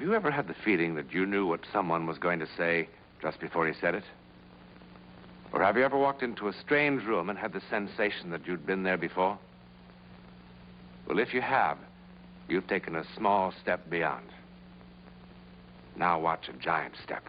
Have you ever had the feeling that you knew what someone was going to say just before he said it? Or have you ever walked into a strange room and had the sensation that you'd been there before? Well, if you have, you've taken a small step beyond. Now watch a giant step.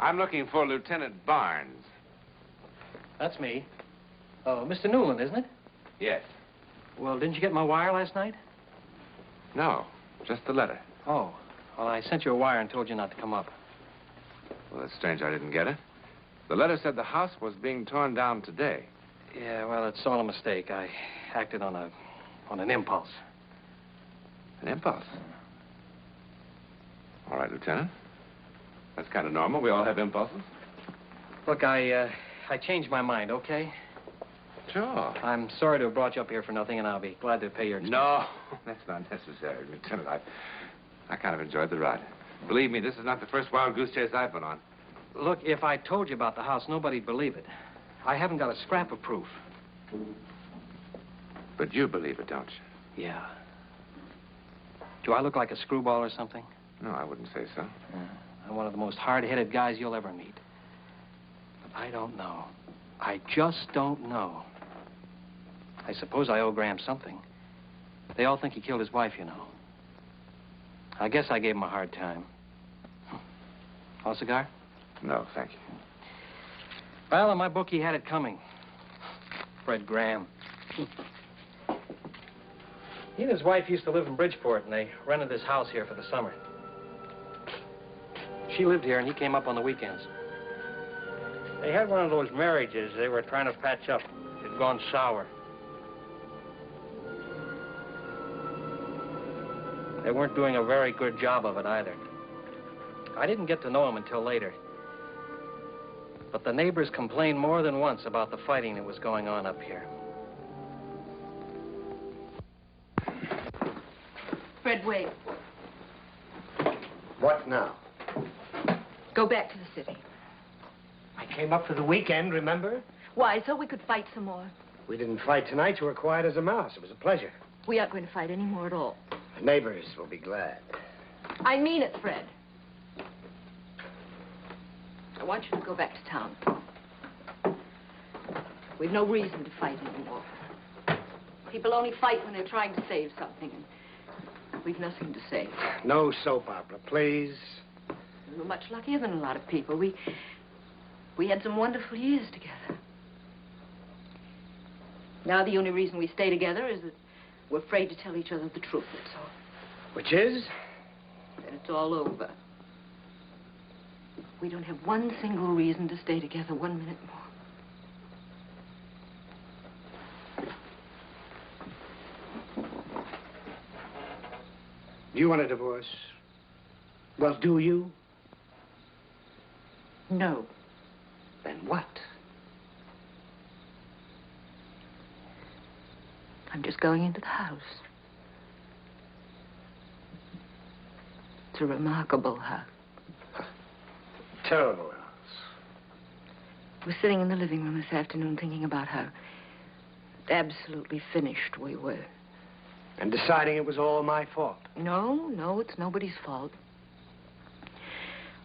I'm looking for Lieutenant Barnes. That's me. Oh, Mr. Newland, isn't it? Yes. Well, didn't you get my wire last night? No, just the letter. Oh, well, I sent you a wire and told you not to come up. Well, it's strange I didn't get it. The letter said the house was being torn down today. Yeah, well, it's all a mistake. I acted on an impulse. An impulse? All right, Lieutenant. That's kind of normal. We all have impulses. Look, I changed my mind, okay? Sure. I'm sorry to have brought you up here for nothing, and I'll be glad to pay your expenses. No, that's not necessary, Lieutenant. I kind of enjoyed the ride. Believe me, this is not the first wild goose chase I've been on. Look, if I told you about the house, nobody'd believe it. I haven't got a scrap of proof. But you believe it, don't you? Yeah. Do I look like a screwball or something? No, I wouldn't say so. I'm one of the most hard-headed guys you'll ever meet. But I don't know. I just don't know. I suppose I owe Graham something. They all think he killed his wife, you know. I guess I gave him a hard time. Want a cigar? No, thank you. Well, in my book, he had it coming. Fred Graham. He and his wife used to live in Bridgeport, and they rented this house here for the summer. She lived here, and he came up on the weekends. They had one of those marriages they were trying to patch up. It had gone sour. They weren't doing a very good job of it either. I didn't get to know him until later. But the neighbors complained more than once about the fighting that was going on up here. Fred, wait. What now? Go back to the city. I came up for the weekend, remember? Why, so we could fight some more. We didn't fight tonight. You were quiet as a mouse. It was a pleasure. We aren't going to fight any more at all. The neighbors will be glad. I mean it, Fred. I want you to go back to town. We've no reason to fight anymore. People only fight when they're trying to save something, and we've nothing to save. No soap opera, please. We were much luckier than a lot of people. We had some wonderful years together. Now the only reason we stay together is that we're afraid to tell each other the truth, that's all. Which is? That it's all over. We don't have one single reason to stay together 1 minute more. You want a divorce? Well, do you? No. Then what? I'm just going into the house. It's a remarkable house. Terrible house. I was sitting in the living room this afternoon thinking about how absolutely finished we were. And deciding it was all my fault. No, it's nobody's fault.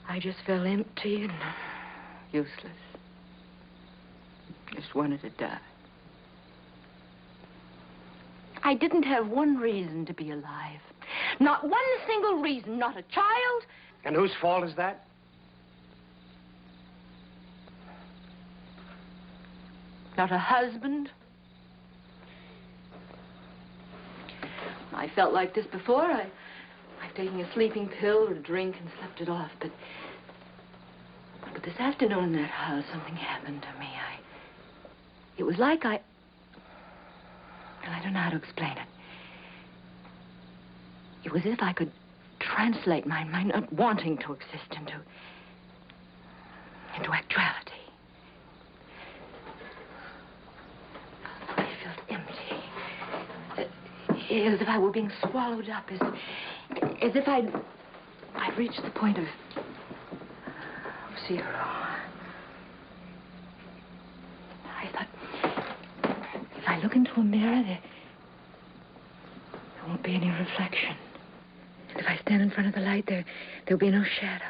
I just felt empty and useless. Just wanted to die. I didn't have one reason to be alive. Not one single reason, not a child. And whose fault is that? Not a husband. I felt like this before. I've taken a sleeping pill or a drink and slept it off, but this afternoon in that house, something happened to me. It was like I don't know how to explain it. It was as if I could translate my not wanting to exist into actuality. I felt empty. As if I were being swallowed up, as if I'd reached the point of zero. I thought, if I look into a mirror, there won't be any reflection. And if I stand in front of the light, there'll be no shadow.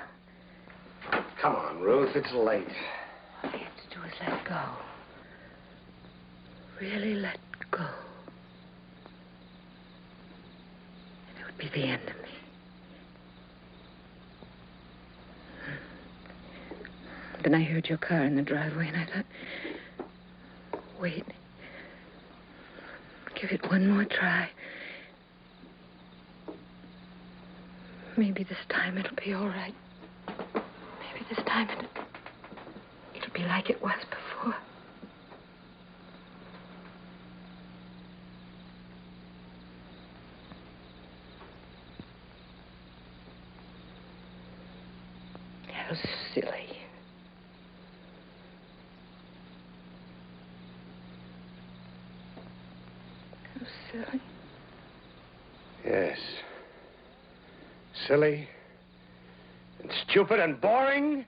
Come on, Ruth, it's late. All I have to do is let go. Really let go. And it would be the end of me. Then I heard your car in the driveway, and I thought, wait. Give it one more try. Maybe this time it'll be all right. Maybe this time it'll be like it was before. How silly. How silly. Yes. Silly and stupid and boring.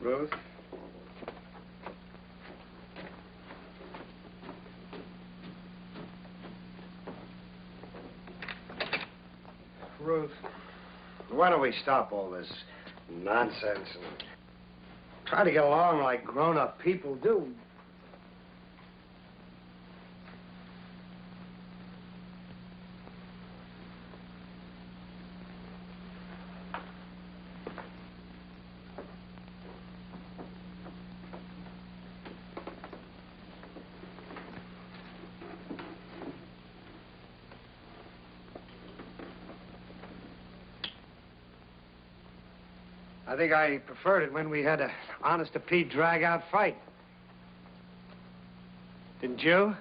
Ruth? Ruth, why don't we stop all this nonsense and try to get along like grown-up people do? I think I preferred it when we had an honest-to-Pete drag-out fight. Didn't you?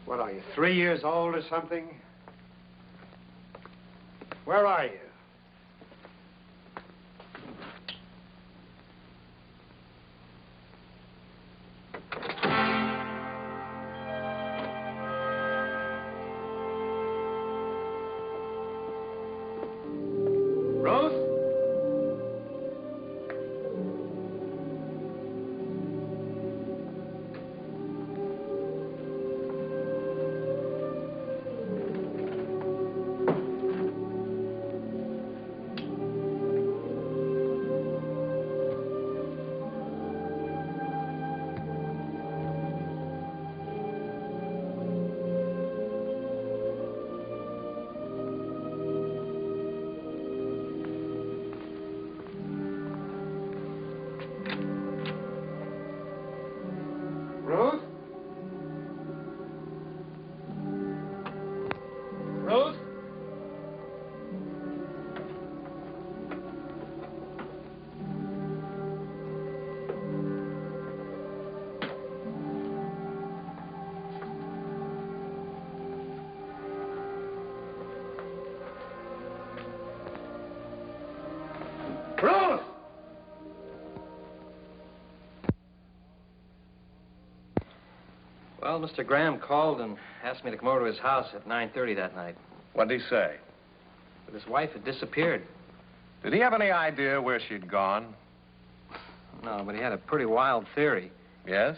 What are you, 3 years old or something? Where are you? Ruth? Ruth? Ruth! Well, Mr. Graham called and asked me to come over to his house at 9:30 that night. What did he say? But his wife had disappeared. Did he have any idea where she'd gone? No, but he had a pretty wild theory. Yes?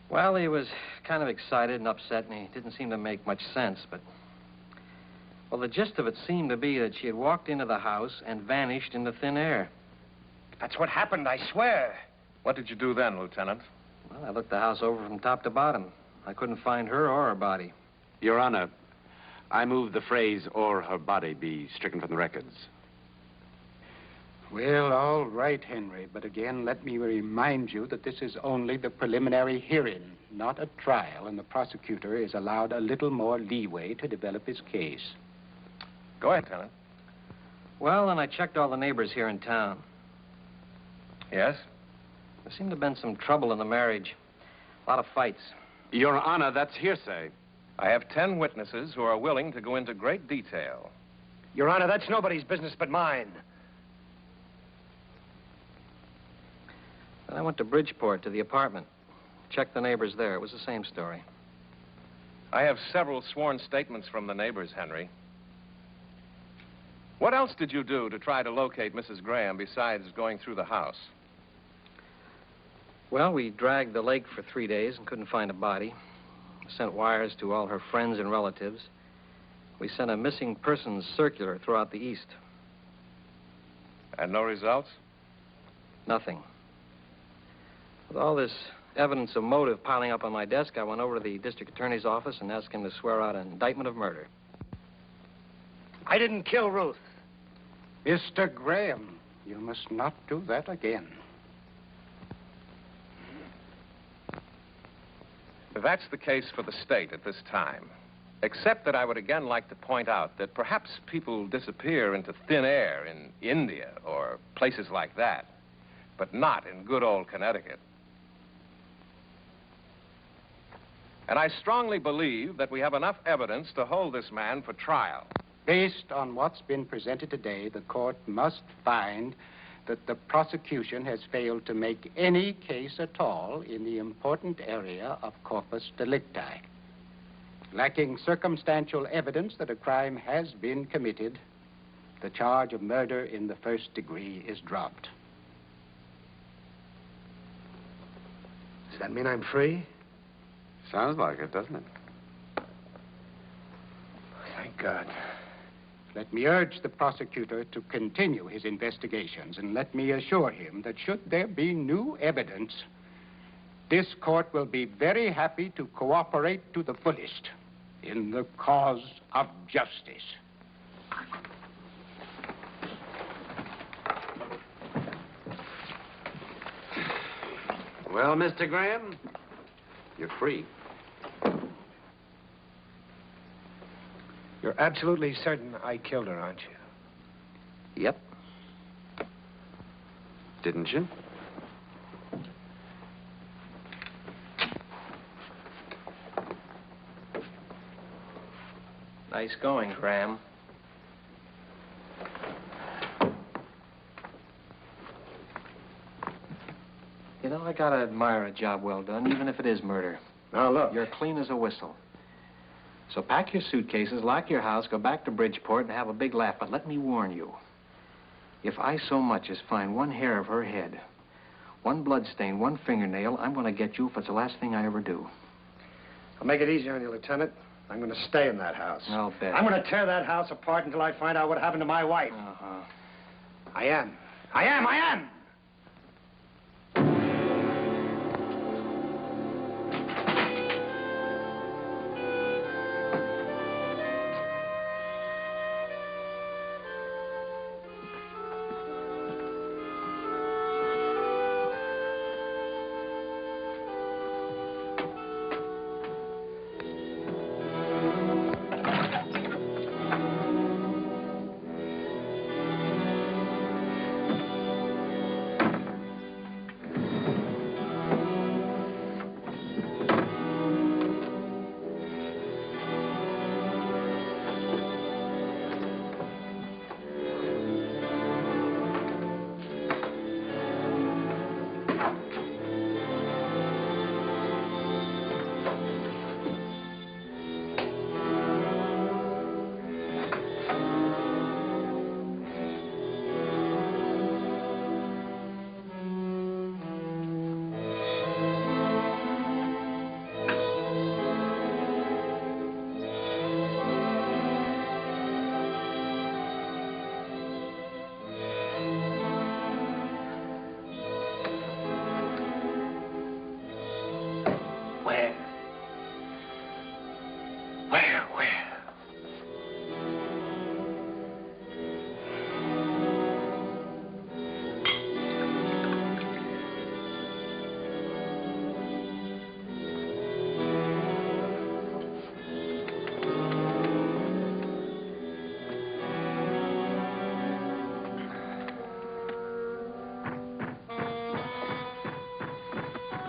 Well, he was kind of excited and upset, and he didn't seem to make much sense, but... Well, the gist of it seemed to be that she had walked into the house and vanished into thin air. That's what happened, I swear. What did you do then, Lieutenant? Well, I looked the house over from top to bottom. I couldn't find her or her body. Your Honor, I move the phrase, or her body, be stricken from the records. Well, all right, Henry. But again, let me remind you that this is only the preliminary hearing, not a trial, and the prosecutor is allowed a little more leeway to develop his case. Go ahead, Lieutenant. Well, and I checked all the neighbors here in town. Yes? There seemed to have been some trouble in the marriage. A lot of fights. Your Honor, that's hearsay. I have 10 witnesses who are willing to go into great detail. Your Honor, that's nobody's business but mine. Then I went to Bridgeport to the apartment. Checked the neighbors there. It was the same story. I have several sworn statements from the neighbors, Henry. What else did you do to try to locate Mrs. Graham besides going through the house? Well, we dragged the lake for 3 days and couldn't find a body. Sent wires to all her friends and relatives. We sent a missing persons circular throughout the East. And no results? Nothing. With all this evidence of motive piling up on my desk, I went over to the district attorney's office and asked him to swear out an indictment of murder. I didn't kill Ruth. Mr. Graham, you must not do that again. That's the case for the state at this time. Except that I would again like to point out that perhaps people disappear into thin air in India or places like that, but not in good old Connecticut. And I strongly believe that we have enough evidence to hold this man for trial. Based on what's been presented today, the court must find that the prosecution has failed to make any case at all in the important area of corpus delicti. Lacking circumstantial evidence that a crime has been committed, the charge of murder in the first degree is dropped. Does that mean I'm free? Sounds like it, doesn't it? Thank God. Let me urge the prosecutor to continue his investigations, and let me assure him that should there be new evidence, this court will be very happy to cooperate to the fullest in the cause of justice. Well, Mr. Graham, you're free. You're absolutely certain I killed her, aren't you? Yep. Didn't you? Nice going, Graham. You know, I gotta admire a job well done, even if it is murder. Now, look. You're clean as a whistle. So pack your suitcases, lock your house, go back to Bridgeport, and have a big laugh. But let me warn you, if I so much as find one hair of her head, one blood stain, one fingernail, I'm going to get you if it's the last thing I ever do. I'll make it easy on you, Lieutenant. I'm going to stay in that house. I'll bet. I'm going to tear that house apart until I find out what happened to my wife. Uh-huh. I am!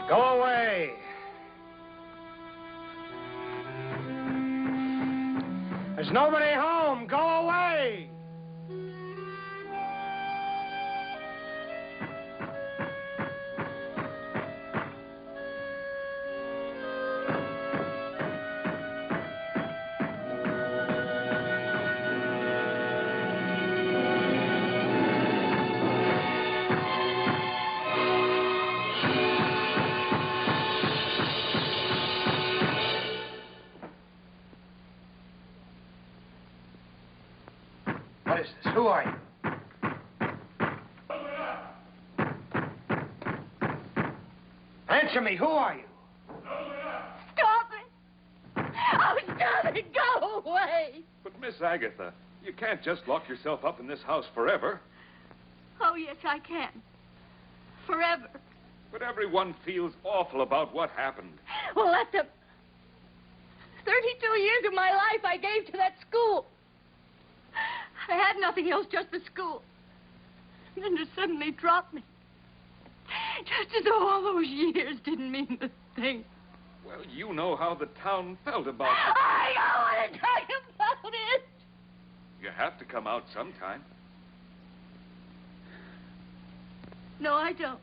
Go away. There's nobody home. Go away. What is this? Who are you? Answer me. Who are you? Stop it! Oh, stop it! Go away! But, Miss Agatha, you can't just lock yourself up in this house forever. Oh, yes, I can. Forever. But everyone feels awful about what happened. Well, let them... 32 years of my life I gave to that school. I had nothing else, just the school. And then to suddenly drop me. Just as though all those years didn't mean a thing. Well, you know how the town felt about it. I don't want to talk about it. You have to come out sometime. No, I don't.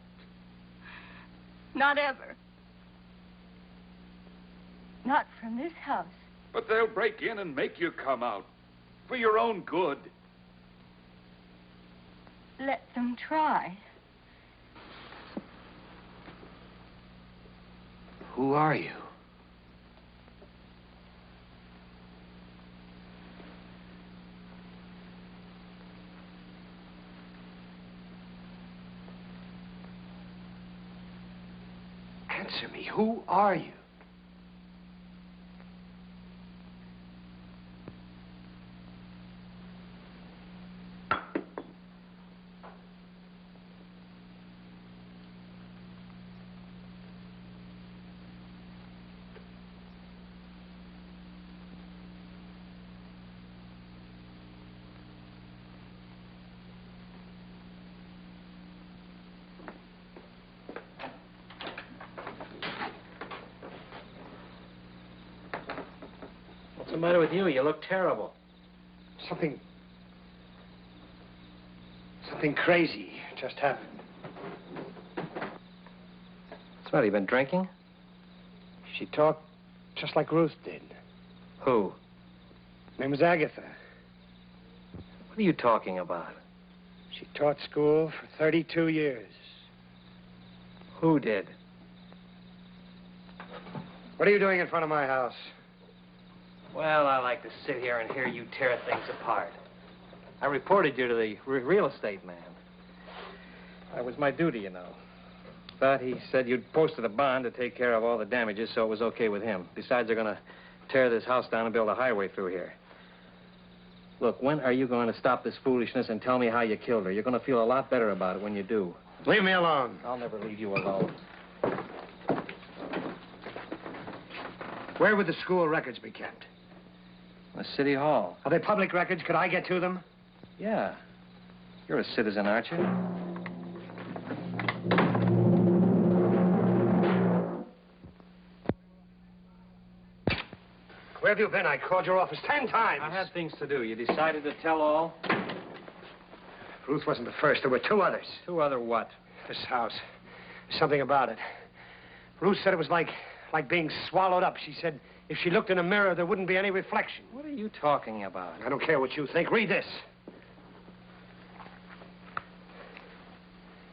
Not ever. Not from this house. But they'll break in and make you come out. For your own good. Let them try. Who are you? Answer me. Who are you? What's the matter with you? You look terrible. Something crazy just happened. What's the matter? You been drinking? She talked just like Ruth did. Who? Her name was Agatha. What are you talking about? She taught school for 32 years. Who did? What are you doing in front of my house? Well, I like to sit here and hear you tear things apart. I reported you to the real estate man. That was my duty, you know. But he said you'd posted a bond to take care of all the damages, so it was okay with him. Besides, they're going to tear this house down and build a highway through here. Look, when are you going to stop this foolishness and tell me how you killed her? You're going to feel a lot better about it when you do. Leave me alone. I'll never leave you alone. Where would the school records be kept? The city hall. Are they public records? Could I get to them? Yeah. You're a citizen, aren't you? Where have you been? I called your office 10 times. I had things to do. You decided to tell all? Ruth wasn't the first. There were two others. Two other what? This house. There's something about it. Ruth said it was like being swallowed up. She said if she looked in a mirror, there wouldn't be any reflection. What are you talking about? I don't care what you think. Read this.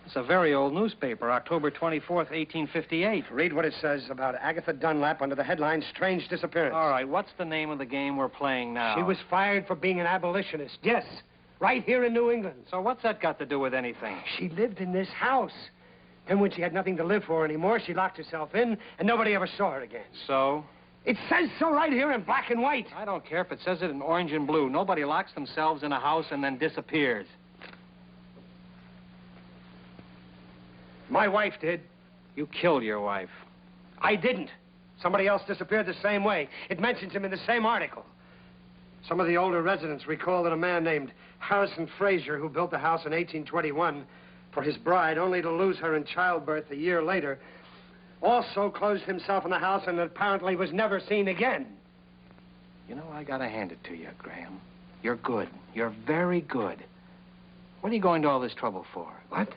It's a very old newspaper, October 24th, 1858. Read what it says about Agatha Dunlap under the headline, Strange Disappearance. All right, what's the name of the game we're playing now? She was fired for being an abolitionist. Yes, right here in New England. So what's that got to do with anything? She lived in this house. Then when she had nothing to live for anymore, she locked herself in, and nobody ever saw her again. So? It says so right here in black and white. I don't care if it says it in orange and blue. Nobody locks themselves in a house and then disappears. My wife did. You killed your wife. I didn't. Somebody else disappeared the same way. It mentions him in the same article. Some of the older residents recall that a man named Harrison Frazier, who built the house in 1821 for his bride, only to lose her in childbirth a year later, also closed himself in the house and apparently was never seen again. You know, I gotta hand it to you, Graham. You're good. You're very good. What are you going to all this trouble for? What?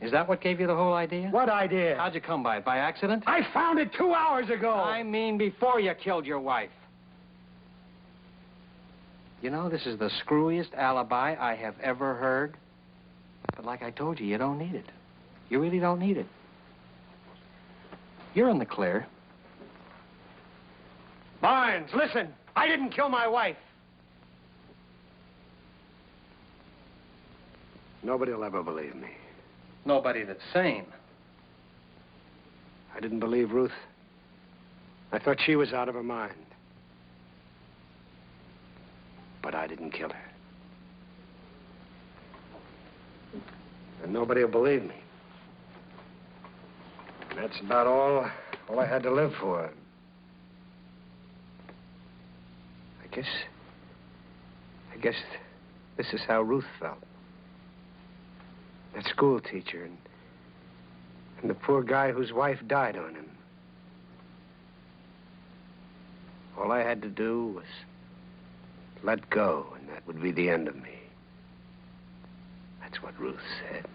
Is that what gave you the whole idea? What idea? How'd you come by it? By accident? I found it 2 hours ago. I mean before you killed your wife. You know, this is the screwiest alibi I have ever heard. But like I told you, you don't need it. You really don't need it. You're in the clear. Barnes, listen. I didn't kill my wife. Nobody will ever believe me. Nobody that's sane. I didn't believe Ruth. I thought she was out of her mind. But I didn't kill her. And nobody will believe me. And that's about all I had to live for. I guess this is how Ruth felt. That school teacher and the poor guy whose wife died on him. All I had to do was let go, and that would be the end of me. That's what Ruth said.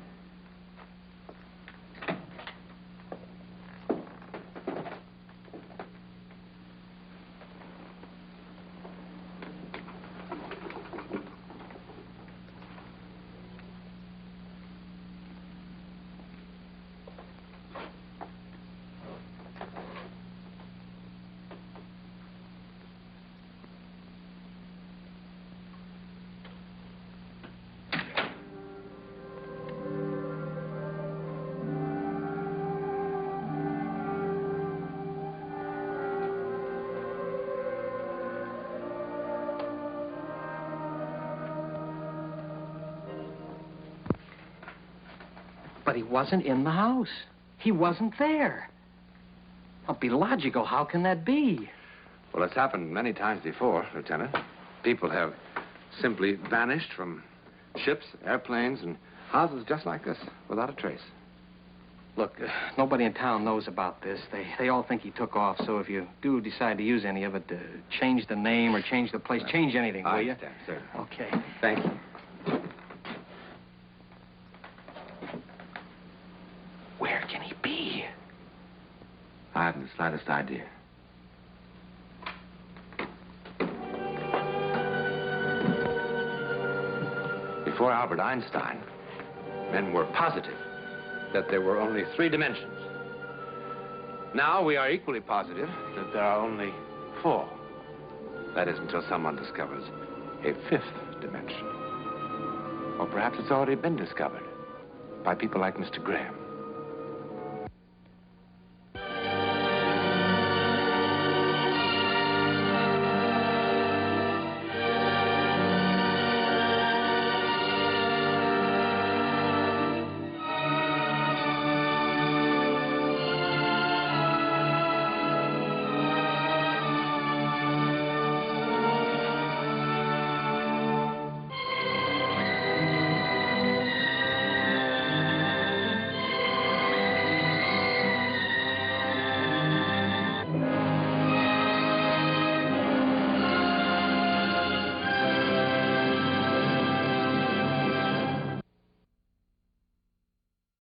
But he wasn't in the house. He wasn't there. Well, be logical. How can that be? Well, it's happened many times before, Lieutenant. People have simply vanished from ships, airplanes, and houses just like this, without a trace. Look, nobody in town knows about this. They all think he took off, so if you do decide to use any of it, change the name or change the place, change anything, will you? I understand, sir. Okay. Thank you. Where can he be? I haven't the slightest idea. Before Albert Einstein, men were positive that there were only 3 dimensions. Now we are equally positive that there are only 4. That is until someone discovers a 5th dimension. Or perhaps it's already been discovered by people like Mr. Graham.